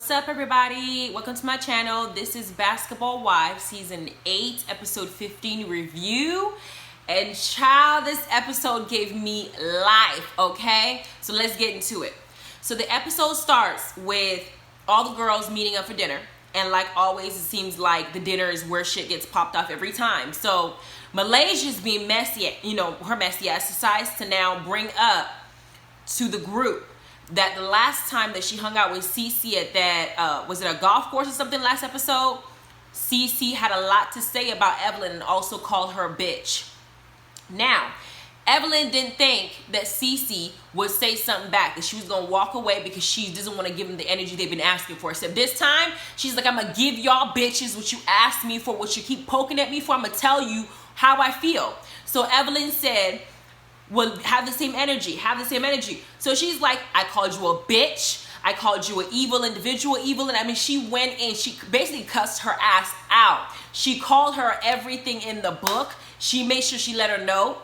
What's up, everybody? Welcome to my channel. This is Basketball Wives season 8 episode 15 review, and child, this episode gave me life. Okay, so let's get into it. So the episode starts with all the girls meeting up for dinner, and like always, it seems like the dinner is where shit gets popped off every time. So Malaysia's being messy, her messy ass decides to now bring up to the group that the last time that she hung out with Cece at that, was it a golf course or something last episode? Cece had a lot to say about Evelyn and also called her a bitch. Now, Evelyn didn't think that Cece would say something back, that she was going to walk away because she doesn't want to give them the energy they've been asking for. Except this time, she's like, I'm going to give y'all bitches what you asked me for, what you keep poking at me for. I'm going to tell you how I feel. So Evelyn said, will have the same energy. So she's like, I called you a bitch. I called you an evil individual, Evelyn. I mean, she went in, she basically cussed her ass out. She called her everything in the book. She made sure she let her know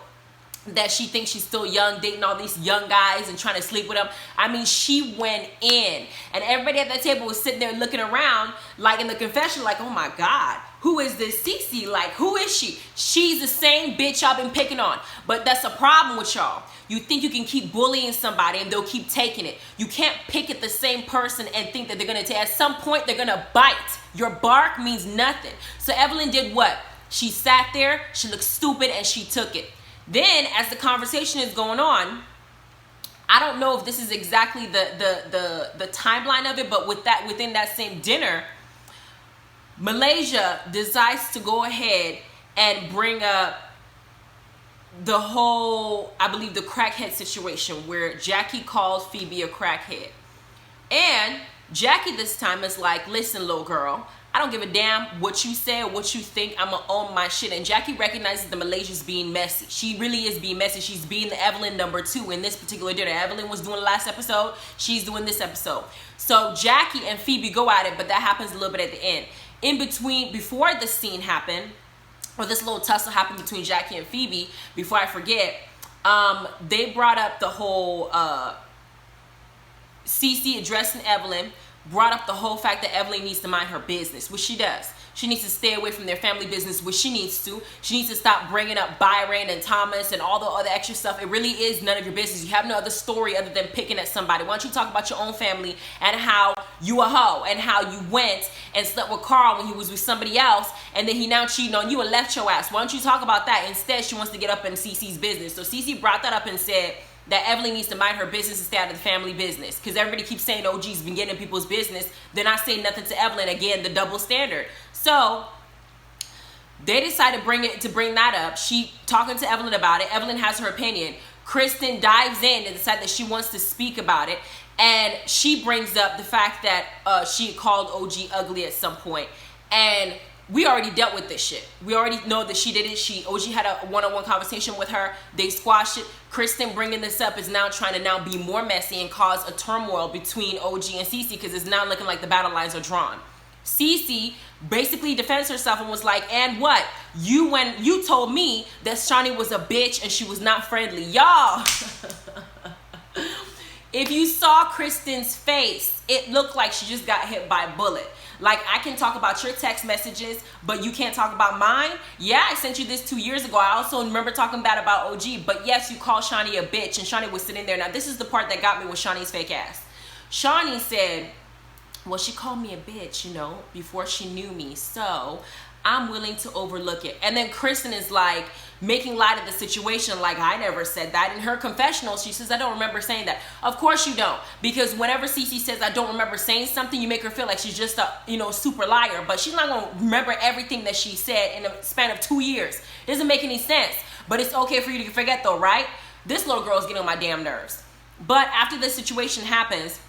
that she thinks she's still young, dating all these young guys and trying to sleep with them. I mean, she went in. And everybody at that table was sitting there looking around, like in the confession, like, oh my God, who is this Cece? Like, who is she? She's the same bitch y'all been picking on. But that's a problem with y'all. You think you can keep bullying somebody and they'll keep taking it. You can't pick at the same person and think that they're gonna take, at some point they're gonna bite. Your bark means nothing. So Evelyn did what? She sat there, she looked stupid, and she took it. Then, as the conversation is going on, I don't know if this is exactly the timeline of it, but within that same dinner, Malaysia decides to go ahead and bring up the whole, I believe, the crackhead situation where Jackie calls Phoebe a crackhead. And Jackie this time is like, listen, little girl, I don't give a damn what you say or what you think. I'm gonna own my shit. And Jackie recognizes that Malaysia's being messy. She really is being messy. She's being the Evelyn number 2 in this particular dinner. Evelyn was doing the last episode. She's doing this episode. So Jackie and Phoebe go at it, but that happens a little bit at the end. In between, before the scene happened, or this little tussle happened between Jackie and Phoebe, before I forget, they brought up the whole Cece addressing Evelyn, brought up the whole fact that Evelyn needs to mind her business, which she does. She needs to stay away from their family business, which she needs to. She needs to stop bringing up Byron and Thomas and all the other extra stuff. It really is none of your business. You have no other story other than picking at somebody. Why don't you talk about your own family and how you a hoe and how you went and slept with Carl when he was with somebody else and then he now cheating on you and left your ass. Why don't you talk about that? Instead, she wants to get up in Cece's business. So Cece brought that up and said that Evelyn needs to mind her business and stay out of the family business. Because everybody keeps saying OG's been getting in people's business. They're not saying nothing to Evelyn. Again, the double standard. So they decided to bring that up. She talking to Evelyn about it. Evelyn has her opinion. Kristen dives in and decides that she wants to speak about it. And she brings up the fact that she called OG ugly at some point. And we already dealt with this shit. We already know that she did it. OG had a one-on-one conversation with her. They squashed it. Kristen bringing this up is now trying to now be more messy and cause a turmoil between OG and Cece because it's now looking like the battle lines are drawn. Cece basically defends herself and was like, and what? When you told me that Shawnee was a bitch and she was not friendly. Y'all, if you saw Kristen's face, it looked like she just got hit by a bullet. Like, I can talk about your text messages, but you can't talk about mine. Yeah, I sent you this 2 years ago. I also remember talking bad about OG, but yes, you called Shawnee a bitch, and Shawnee was sitting there. Now, this is the part that got me with Shawnee's fake ass. Shawnee said, well, she called me a bitch, before she knew me, so I'm willing to overlook it. And then Kristen is like making light of the situation, like, I never said that. In her confessional, she says, I don't remember saying that. Of course you don't, because whenever Cece says, I don't remember saying something, you make her feel like she's just a, super liar, but she's not going to remember everything that she said in a span of 2 years. It doesn't make any sense, but it's okay for you to forget though, right? This little girl's getting on my damn nerves. But after this situation happens,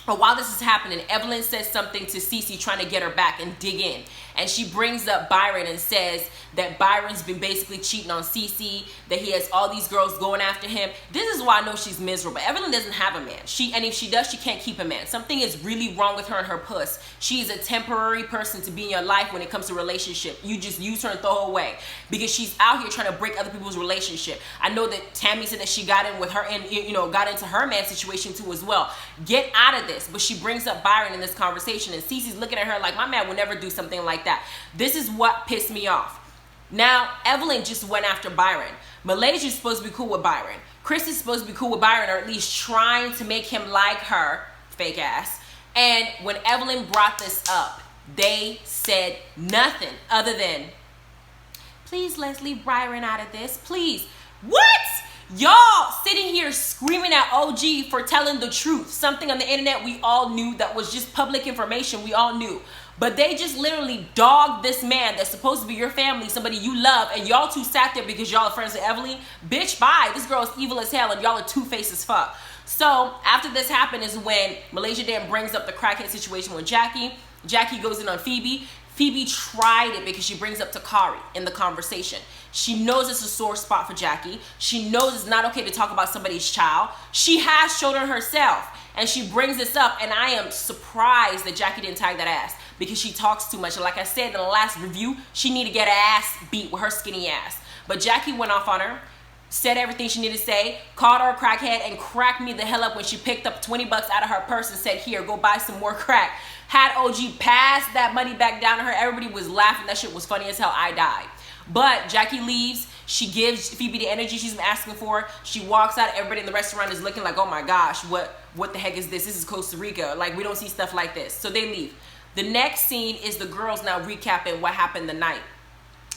or while this is happening, Evelyn says something to Cece trying to get her back and dig in. And she brings up Byron and says that Byron's been basically cheating on Cece, that he has all these girls going after him. This is why I know she's miserable. Evelyn doesn't have a man. And if she does, she can't keep a man. Something is really wrong with her and her puss. She's a temporary person to be in your life when it comes to relationship. You just use her and throw her away because she's out here trying to break other people's relationship. I know that Tammy said that she got in with her and got into her man situation too as well. Get out of this. this, but she brings up Byron in this conversation, and Cece's looking at her like, my man would never do something like that. This is what pissed me off. Now, Evelyn just went after Byron. Malaysia's supposed to be cool with Byron. Kristen's supposed to be cool with Byron, or at least trying to make him like her, fake ass. And when Evelyn brought this up, they said nothing other than, please, let's leave Byron out of this, please. What? Y'all sitting here screaming at OG for telling the truth. Something on the internet we all knew, that was just public information we all knew. But they just literally dogged this man that's supposed to be your family, somebody you love, and y'all two sat there because y'all are friends with Evelyn. Bitch, bye. This girl is evil as hell, and y'all are two-faced as fuck. So after this happened is when Malaysia then brings up the crackhead situation with Jackie. Jackie goes in on Phoebe. Phoebe tried it because she brings up Takari in the conversation. She knows it's a sore spot for Jackie. She knows it's not okay to talk about somebody's child. She has children herself, and she brings this up, and I am surprised that Jackie didn't tag that ass because she talks too much. And like I said in the last review, she needed to get her ass beat with her skinny ass. But Jackie went off on her, said everything she needed to say, called her a crackhead, and cracked me the hell up when she picked up 20 bucks out of her purse and said, here, go buy some more crack. Had OG pass that money back down to her. Everybody was laughing. That shit was funny as hell. I died. But Jackie leaves. She gives Phoebe the energy she's been asking for. She walks out. Everybody in the restaurant is looking like, oh my gosh, what the heck is this? This is Costa Rica. Like, we don't see stuff like this. So they leave. The next scene is the girls now recapping what happened the night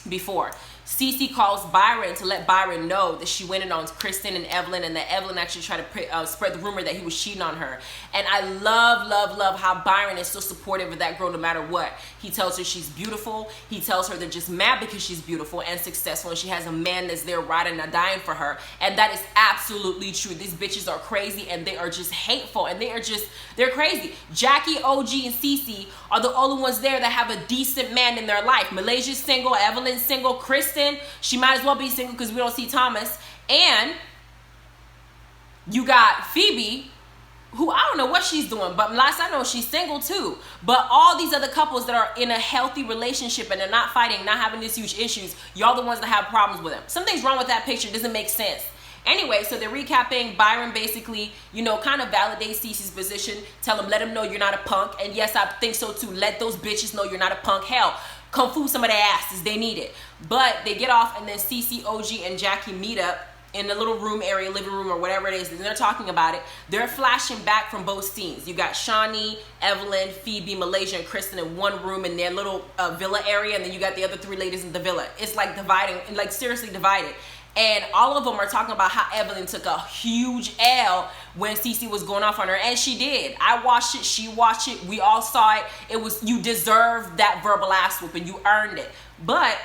before. Cece calls Byron to let Byron know that she went in on Kristen and Evelyn, and that Evelyn actually tried to spread the rumor that he was cheating on her. And I love how Byron is so supportive of that girl no matter what. He tells her she's beautiful. He tells her they're just mad because she's beautiful and successful, and she has a man that's there riding and dying for her. And that is absolutely true. These bitches are crazy, and they are just hateful, and they're crazy. Jackie, OG, and Cece are the only ones there that have a decent man in their life. Malaysia's single, Evelyn's single, Kristen, she might as well be single because we don't see Thomas. And you got Phoebe, who I don't know what she's doing, but last I know she's single too. But all these other couples that are in a healthy relationship and they're not fighting, not having these huge issues, y'all the ones that have problems with them. Something's wrong with that picture. It doesn't make sense. Anyway, so they're recapping. Byron basically, kind of validates Cece's position. Tell him, let him know you're not a punk. And yes, I think so too. Let those bitches know you're not a punk. Hell, kung fu some of their asses. They need it. But they get off, and then Cece, OG, and Jackie meet up in the little room area, living room, or whatever it is, and they're talking about it. They're flashing back from both scenes. You got Shawnee, Evelyn, Phoebe, Malaysia, and Kristen in one room in their little villa area, and then you got the other three ladies in the villa. It's like dividing, like seriously divided. And all of them are talking about how Evelyn took a huge L when Cece was going off on her. And she did. I watched it. She watched it. We all saw it. It was, you deserved that verbal ass whooping. You earned it. But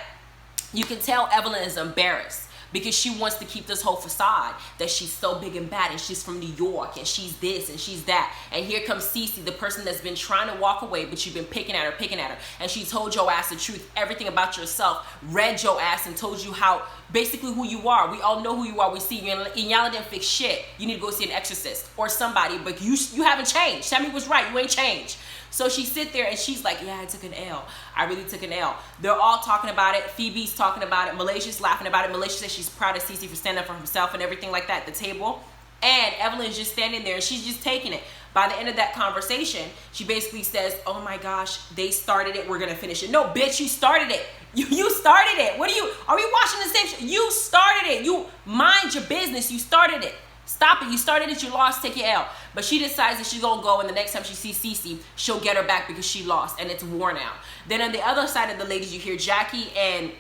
you can tell Evelyn is embarrassed because she wants to keep this whole facade that she's so big and bad and she's from New York and she's this and she's that. And here comes Cece, the person that's been trying to walk away, but you've been picking at her. And she told your ass the truth, everything about yourself, read your ass and told you how, basically who you are. We all know who you are. We see you, and y'all didn't fix shit. You need to go see an exorcist or somebody, but you haven't changed. Tell me what's right. You ain't changed. So she sit there and she's like, yeah, I took an L. I really took an L. They're all talking about it. Phoebe's talking about it. Malaysia's laughing about it. Malaysia says she's proud of Cece for standing up for herself and everything like that at the table. And Evelyn's just standing there and she's just taking it. By the end of that conversation, she basically says, oh my gosh, they started it. We're going to finish it. No, bitch, you started it. You started it. Are we watching the same shit? You started it. You mind your business. You started it. Stop it. You started it. You lost. Take your L. But she decides that she's going to go, and the next time she sees Cece, she'll get her back because she lost, and it's worn out. Then on the other side of the ladies, you hear Jackie and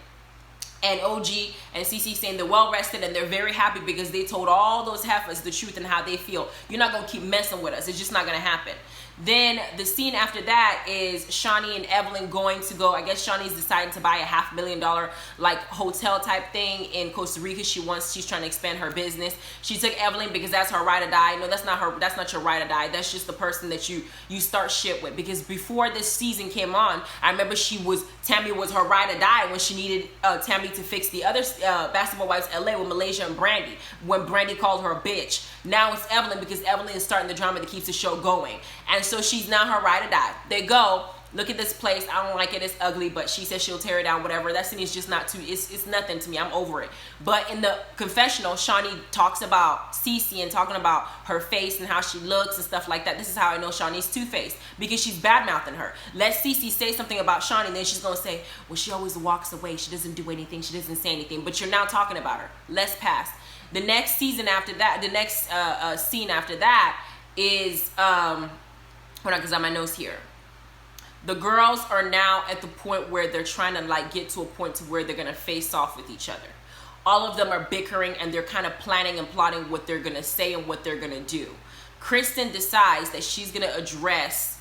OG and Cece saying they're well rested and they're very happy because they told all those heifers the truth and how they feel. You're not going to keep messing with us. It's just not going to happen. Then the scene after that is Shawnee and Evelyn going to go. I guess Shawnee's deciding to buy a $500,000 like hotel type thing in Costa Rica. She's trying to expand her business. She took Evelyn because that's her ride or die. No, that's not her. That's not your ride or die. That's just the person that you start shit with. Because before this season came on, I remember Tammy was her ride or die when she needed Tammy to fix the other Basketball Wives LA with Malaysia and Brandy when Brandy called her a bitch. Now it's Evelyn because Evelyn is starting the drama that keeps the show going. And so she's now her ride or die. They go. look at this place, I don't like it, it's ugly, but she says she'll tear it down, whatever. That scene is just not too, it's nothing to me, I'm over it. But in the confessional, Shawnee talks about Cece and talking about her face and how she looks and stuff like that. This is how I know Shawnee's two-faced, because she's bad-mouthing her. Let Cece say something about Shawnee, and then she's gonna say, well, she always walks away, she doesn't do anything, she doesn't say anything, but you're now talking about her. Let's pass. The next season after that, the next scene after that is, hold on, because I have my notes here. The girls are now at the point where they're trying to like get to a point to where they're gonna face off with each other. All of them are bickering and they're kind of planning and plotting what they're gonna say and what they're gonna do. Kristen decides that she's gonna address,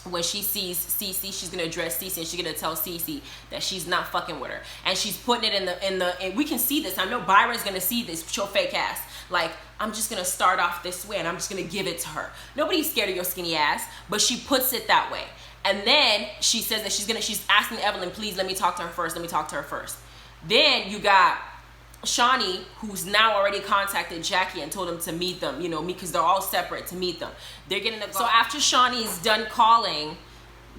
when she sees Cece, she's gonna address Cece and she's gonna tell Cece that she's not fucking with her. And she's putting it and we can see this. I know Byron's gonna see this, your fake ass. Like, I'm just gonna start off this way and I'm just gonna give it to her. Nobody's scared of your skinny ass, but she puts it that way. And then she says that she's asking Evelyn, please let me talk to her first, let me talk to her first. Then you got Shawnee, who's now already contacted Jackie and told him to meet them, because they're all separate, to meet them. They're getting so after Shawnee is done calling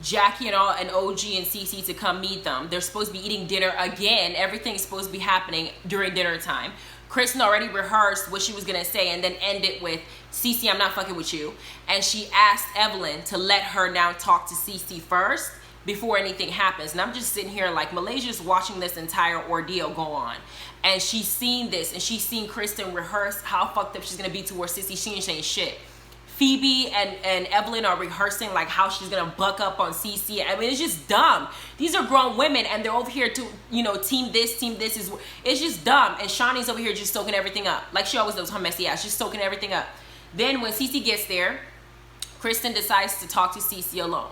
Jackie and OG and Cece to come meet them, they're supposed to be eating dinner again. Everything's supposed to be happening during dinner time. Kristen already rehearsed what she was gonna say and then end it with, Cece, I'm not fucking with you. And she asked Evelyn to let her now talk to Cece first before anything happens. And I'm just sitting here like, Malaysia's watching this entire ordeal go on. And she's seen this, and she's seen Kristen rehearse how fucked up she's gonna be towards Cece. She ain't saying shit. Phoebe and Evelyn are rehearsing like how she's gonna buck up on Cece. I mean, it's just dumb. These are grown women and they're over here to, team this is, it's just dumb. And Shawnee's over here just soaking everything up. Like she always does, her messy ass, just soaking everything up. Then when Cece gets there, Kristen decides to talk to Cece alone.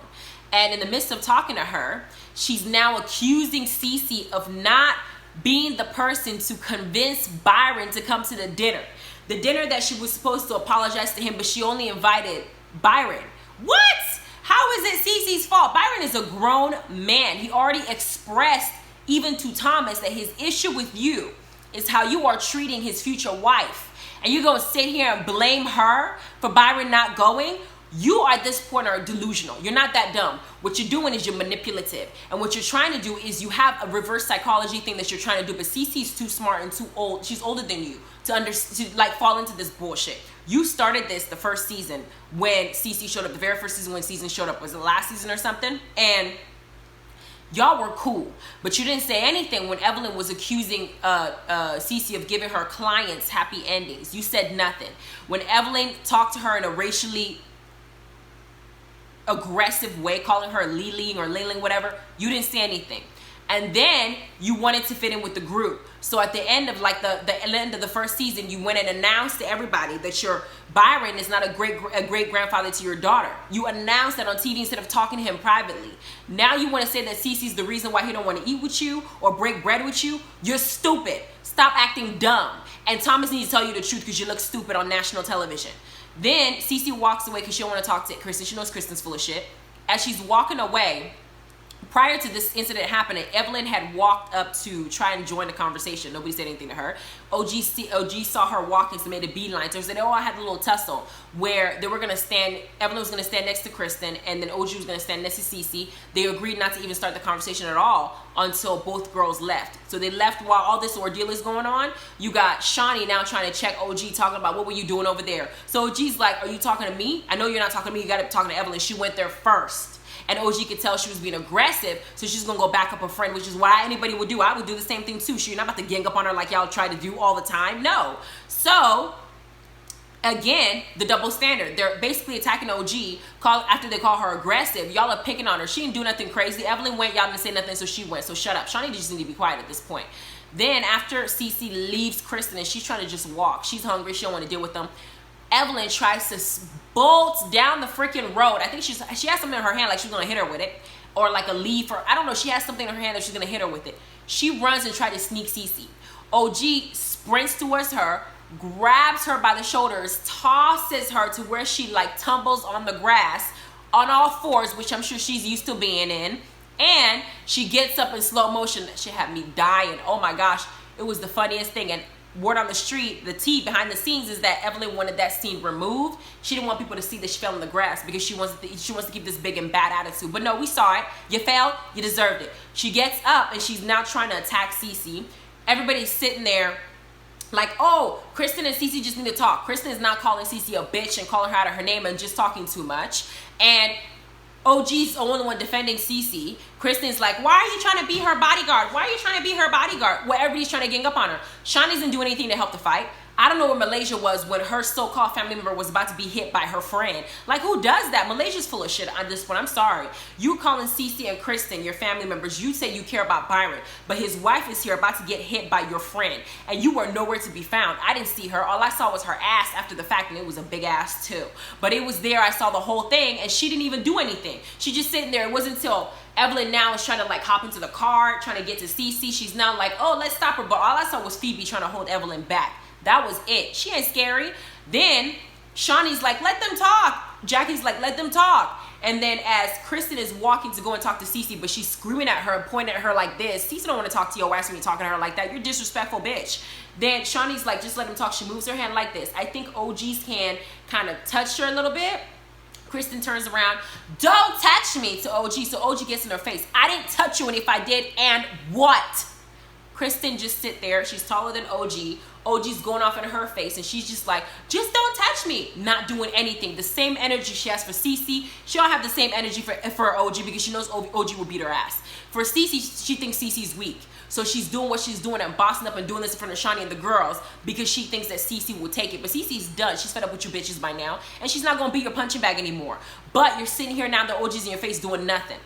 And in the midst of talking to her, she's now accusing Cece of not being the person to convince Byron to come to the dinner. The dinner that she was supposed to apologize to him, but she only invited Byron. What? How is it Cece's fault? Byron is a grown man. He already expressed, even to Thomas, that his issue with you is how you are treating his future wife. And you're going to sit here and blame her for Byron not going? You at this point are delusional. You're not that dumb. What you're doing is you're manipulative. And what you're trying to do is you have a reverse psychology thing that you're trying to do. But Cece's too smart and too old. She's older than you to fall into this bullshit. You started this the first season when Cece showed up. The very first season when Cece showed up. Was it last season or something? And y'all were cool. But you didn't say anything when Evelyn was accusing Cece of giving her clients happy endings. You said nothing. When Evelyn talked to her in a racially aggressive way, calling her Leeling or Layling, whatever, you didn't say anything. And then you wanted to fit in with the group. So at the end of the end of the first season, you went and announced to everybody that your Byron is not a great grandfather to your daughter. You announced that on TV instead of talking to him privately. Now you want to say that Cece's the reason why he don't want to eat with you or break bread with you. You're stupid. Stop acting dumb. And Thomas needs to tell you the truth because you look stupid on national television. Then Cece walks away because she don't want to talk to Kristen. She knows Kristen's full of shit. As she's walking away, prior to this incident happening, Evelyn had walked up to try and join the conversation. Nobody said anything to her. OG saw her walking, so made a beeline. So they all had a little tussle where they were going to stand, Evelyn was going to stand next to Kristen, and then OG was going to stand next to Cece. They agreed not to even start the conversation at all until both girls left. So they left while all this ordeal is going on. You got Shawnee now trying to check OG, talking about, what were you doing over there? So OG's like, are you talking to me? I know you're not talking to me. You got to be talking to Evelyn. She went there first. And OG could tell she was being aggressive, so she's gonna go back up her friend, which is why anybody would do. I would do the same thing too. You're not about to gang up on her like y'all try to do all the time. No. So, again, the double standard. They're basically attacking OG after they call her aggressive. Y'all are picking on her. She didn't do nothing crazy. Evelyn went, y'all didn't say nothing, so she went. So shut up. Shawnee just need to be quiet at this point. Then after Cece leaves Kristen and she's trying to just walk, she's hungry, she don't want to deal with them. Evelyn tries to bolt down the freaking road. I think she has something in her hand like she's gonna hit her with it, or like a leaf, or I don't know. She has something in her hand that she's gonna hit her with it. She runs and tries to sneak Cece. OG sprints towards her, grabs her by the shoulders, tosses her to where she like tumbles on the grass on all fours, which I'm sure she's used to being in. And she gets up in slow motion. That shit had me dying. Oh my gosh, it was the funniest thing. And word on the street, the tea behind the scenes is that Evelyn wanted that scene removed. She didn't want people to see that she fell in the grass because she wants to keep this big and bad attitude. But no, we saw it. You failed. You deserved it. She gets up and she's now trying to attack Cece. Everybody's sitting there like, oh, Kristen and Cece just need to talk. Kristen is not calling Cece a bitch and calling her out of her name and just talking too much. And OG's the only one defending Cece. Kristen's like, why are you trying to be her bodyguard? Why are you trying to be her bodyguard? Well, everybody's trying to gang up on her. Shawnee doesn't do anything to help the fight. I don't know where Malaysia was when her so-called family member was about to be hit by her friend. Like, who does that? Malaysia's full of shit on this one. I'm sorry. You calling Cece and Kristen your family members. You say you care about Byron, but his wife is here about to get hit by your friend, and you were nowhere to be found. I didn't see her. All I saw was her ass after the fact, and it was a big ass too. But it was there. I saw the whole thing, and she didn't even do anything. She just sitting there. It wasn't until Evelyn now is trying to like hop into the car, trying to get to Cece. She's now like, oh, let's stop her. But all I saw was Phoebe trying to hold Evelyn back. That was it. She ain't scary. Then Shawnee's like, let them talk. Jackie's like, let them talk. And then as Kristen is walking to go and talk to Cece, but she's screaming at her and pointing at her like this. Cece don't want to talk to your ass when you're talking to her like that. You're disrespectful, bitch. Then Shawnee's like, just let him talk. She moves her hand like this. I think OG's hand kind of touched her a little bit. Kristen turns around, don't touch me, to OG. So OG gets in her face. I didn't touch you, and if I did, and what? Kristen just sit there. She's taller than OG. OG's going off in her face, and she's just like, just don't touch me. Not doing anything. The same energy she has for Cece, she don't have the same energy for OG because she knows OG will beat her ass. For Cece, she thinks Cece's weak. So she's doing what she's doing and bossing up and doing this in front of Shawnee and the girls because she thinks that Cece will take it. But Cece's done. She's fed up with you bitches by now, and she's not going to be your punching bag anymore. But you're sitting here now, the OG's in your face doing nothing.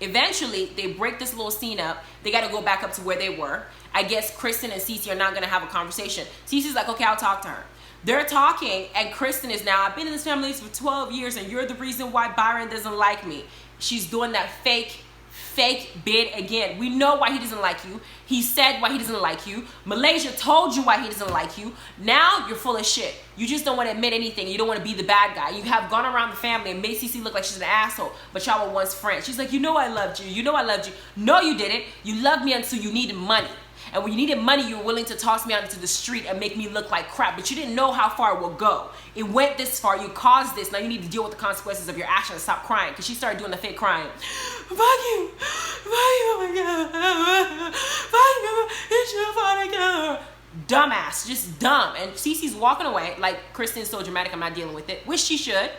Eventually, they break this little scene up. They got to go back up to where they were. I guess Kristen and Cece are not going to have a conversation. Cece's like, okay, I'll talk to her. They're talking, and Kristen is now, I've been in this family for 12 years, and you're the reason why Byron doesn't like me. She's doing that fake bid again. We know why he doesn't like you. He said why he doesn't like you. Malaysia told you why he doesn't like you. Now you're full of shit. You just don't want to admit anything. You don't want to be the bad guy. You have gone around the family and made Cece look like she's an asshole, but y'all were once friends. She's like, you know I loved you. You know I loved you. No, you didn't. You loved me until you needed money. And when you needed money, you were willing to toss me out into the street and make me look like crap. But you didn't know how far it will go. It went this far. You caused this. Now you need to deal with the consequences of your actions. Stop crying. Because she started doing the fake crying. Fuck you. Fuck you. Oh my God. Fuck you. It's your fault again. Dumbass. Just dumb. And Cece's walking away. Like, Kristen's so dramatic, I'm not dealing with it. Which she should.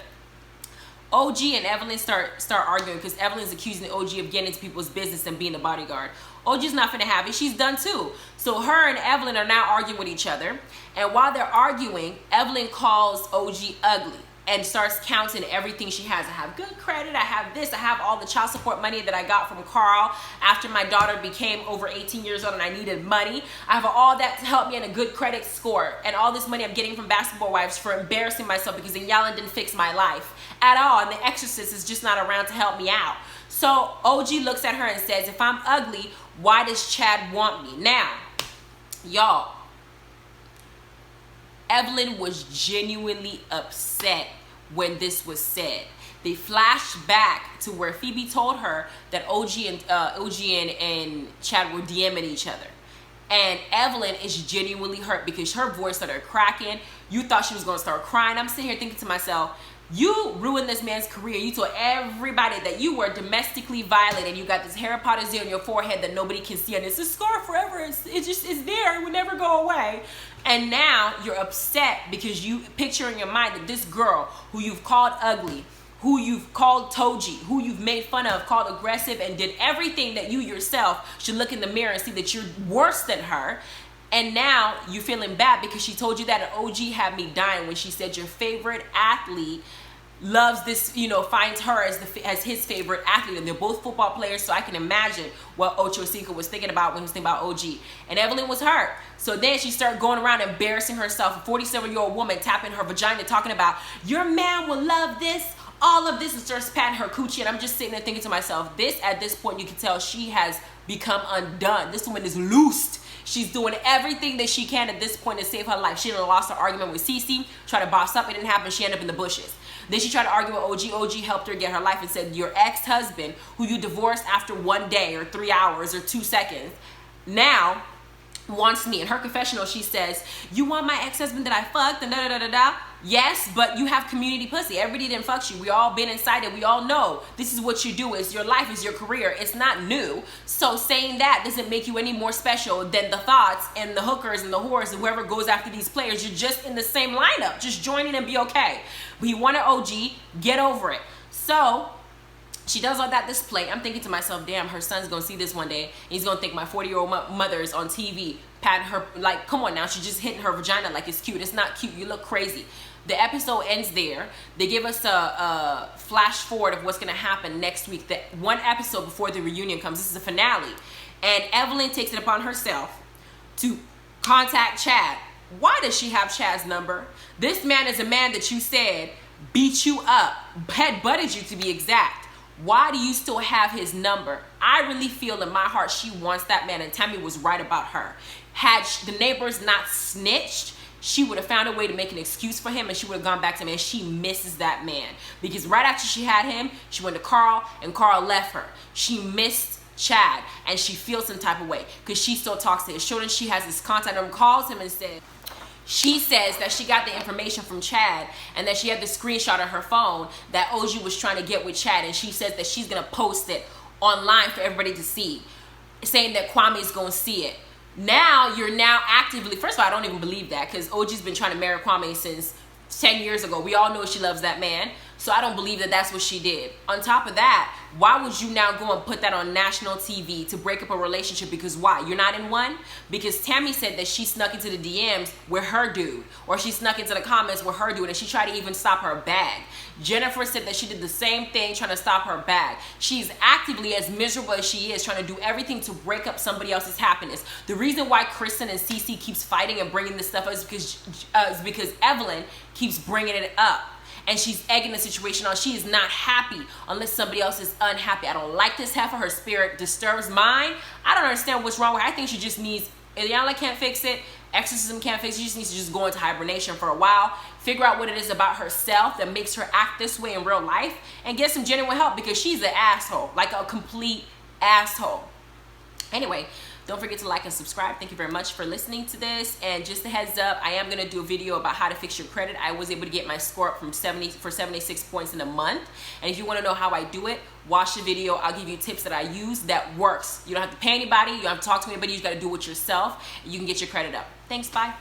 OG and Evelyn start arguing because Evelyn's accusing the OG of getting into people's business and being the bodyguard. OG's not finna have it. She's done too. So her and Evelyn are now arguing with each other. And while they're arguing, Evelyn calls OG ugly and starts counting everything she has. I have good credit. I have this. I have all the child support money that I got from Carl after my daughter became over 18 years old and I needed money. I have all that to help me in a good credit score. And all this money I'm getting from Basketball Wives for embarrassing myself because Inyala didn't fix my life at all. And the exorcist is just not around to help me out. So OG looks at her and says, if I'm ugly, why does Chad want me? Now, y'all, Evelyn was genuinely upset when this was said. They flashed back to where Phoebe told her that OG and Chad were DMing each other. And Evelyn is genuinely hurt because her voice started cracking. You thought she was going to start crying. I'm sitting here thinking to myself, you ruined this man's career. You told everybody that you were domestically violent and you got this Harry Potter Z on your forehead that nobody can see and it's a scar forever. It's there. It would never go away. And now you're upset because you picture in your mind that this girl who you've called ugly, who you've called Toji, who you've made fun of, called aggressive, and did everything that you yourself should look in the mirror and see that you're worse than her. And now you're feeling bad because she told you that an OG had me dying when she said your favorite athlete loves this, finds her as his favorite athlete, and they're both football players, so I can imagine what Ocho Cinco was thinking about when he was thinking about OG. And Evelyn was hurt. So then she started going around embarrassing herself, a 47-year-old woman tapping her vagina, talking about, your man will love this, all of this, and starts patting her coochie. And I'm just sitting there thinking to myself, at this point, you can tell she has become undone. This woman is loosed. She's doing everything that she can at this point to save her life. She done lost her argument with Cece, tried to boss up, it didn't happen, she ended up in the bushes. Then she tried to argue with OG. OG helped her get her life and said, your ex-husband, who you divorced after 1 day or 3 hours or 2 seconds, now wants me. In her confessional, she says, you want my ex-husband that I fucked and da-da-da-da-da? Yes, but you have community pussy. Everybody didn't fuck you. We all been inside it. We all know this is what you do. It's your life, is your career. It's not new. So saying that doesn't make you any more special than the thoughts and the hookers and the whores and whoever goes after these players. You're just in the same lineup. Just join in and be okay. But you want an OG, get over it. So she does all that display. I'm thinking to myself, damn, her son's gonna see this one day and he's gonna think my 40-year-old mother is on TV patting her, like, come on now, she's just hitting her vagina like it's cute. It's not cute. You look crazy. The episode ends there. They give us a flash forward of what's gonna happen next week. The one episode before the reunion comes. This is the finale. And Evelyn takes it upon herself to contact Chad. Why does she have Chad's number? This man is a man that you said beat you up, head-butted you to be exact. Why do you still have his number? I really feel in my heart she wants that man, and Tammy was right about her. Had the neighbors not snitched, she would have found a way to make an excuse for him, and she would have gone back to him, and she misses that man. Because right after she had him, she went to Carl, and Carl left her. She missed Chad, and she feels some type of way because she still talks to his children. She has his contact number, calls him instead. She says that she got the information from Chad and that she had the screenshot on her phone that OG was trying to get with Chad, and she says that she's going to post it online for everybody to see, saying that Kwame's going to see it. Now, you're now actively, first of all, I don't even believe that because OG's been trying to marry Kwame since 10 years ago. We all know she loves that man. So I don't believe that that's what she did. On top of that, why would you now go and put that on national TV to break up a relationship? Because why? You're not in one? Because Tammy said that she snuck into the DMs with her dude, or she snuck into the comments with her dude, and she tried to even stop her bag. Jennifer said that she did the same thing trying to stop her bag. She's actively, as miserable as she is, trying to do everything to break up somebody else's happiness. The reason why Kristen and Cece keeps fighting and bringing this stuff up is because Evelyn keeps bringing it up. And she's egging the situation on. She is not happy unless somebody else is unhappy. I don't like this heifer. Her spirit disturbs mine. I don't understand what's wrong with her. I think she just needs, Ileana can't fix it. Exorcism can't fix it. She just needs to just go into hibernation for a while. Figure out what it is about herself that makes her act this way in real life. And get some genuine help because she's an asshole. Like a complete asshole. Anyway, don't forget to like and subscribe. Thank you very much for listening to this. And just a heads up, I am going to do a video about how to fix your credit. I was able to get my score up from 76 points in a month. And if you want to know how I do it, watch the video. I'll give you tips that I use that works. You don't have to pay anybody. You don't have to talk to anybody. You just got to do it yourself. You can get your credit up. Thanks. Bye.